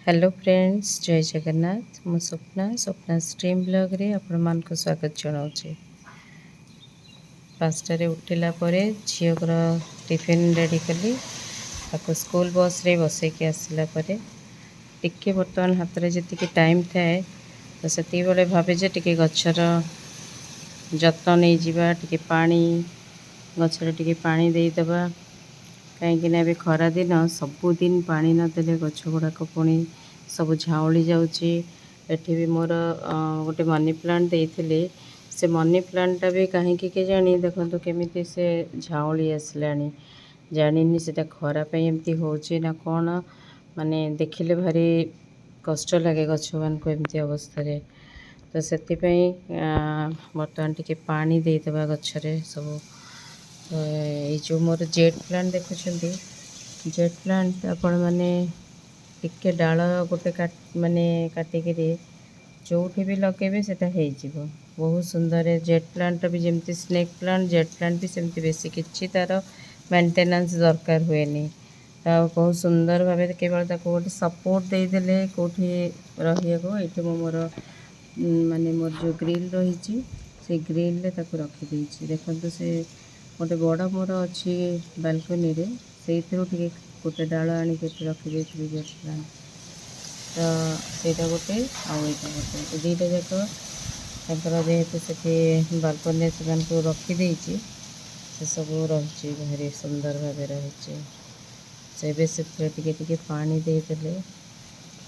Hello friends, जय जगन्नाथ। मु Swapna stream blog रे आपण मान को स्वागत जनाऊँ। पाँचटारे उठिला परे झीकर टिफिन रेडी कली ताको स्कूल बस रे बसैकी आसला परे टिके बर्तमान हाथ रे जति टाइम थाए तो सेति बेले भावे जे टिके गछर जत्न नहीं जिबा, टिके पानी गछरे टिके पानी देई देबा। कहीं खरा दिन सबुदिन पानी नदेले गछ गुड़ाक पुणी सब झाऊली जाऊँगी। एठी भी मोर गोटे मनी प्लांट देइथिले, से मनी प्लांटा भी कहीं के जानी देखो केमिति से झाऊली आसलानी। जानिनी सेटा खरा पे एमती होची ना कौन, माने देखिले भारी कष्ट लगे गछ मान को एमती अवस्था रे। तो सेति बर्तमान टिके पानी देदेबा गछरे सब। तो ये जो मोर जेट प्लांट देखुं, जेट प्लांट आपण मैंने टिके डाल गोटे माने काटिकी जो भी लगे से बहुत सुंदर। जेट प्लांट भी जमती स्नेक प्लांट, जेट प्लांट भी सेमती बेसी किछि तार मेंटेनेंस दरकार हुए नहीं। बहुत सुंदर भाव केवल गोटे सपोर्ट देदेले कौटी रही मोर माने मोर जो ग्रिल रही से ग्रिल रखी देखो से गोटे बड़ मोर अच्छी बालकनी रे से गोटे डाल आनी रखी जेट प्लांट। तो ସେଇଟା गोटे आईटा गोटे दुईटा जाक जेहेतु से बालकनी से रखी से सब रही भारी सुंदर भाव रही। से टिके पानी देदेले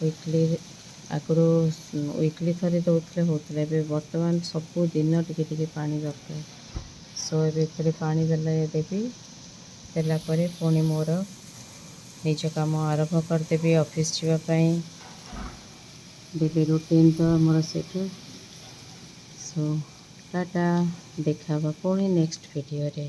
वीकली आगु वीकली थरे दौले होते बर्तमान सबू दिन टिके पानी दरकार। सो ए पानी देवी देलापर पुणी मोर निज काम आरंभ करदेवी ऑफिस जावाई। डेली रूटीन तो मोर सेटा। सो टाटा, देखा पुणी नेक्स्ट वीडियो रे।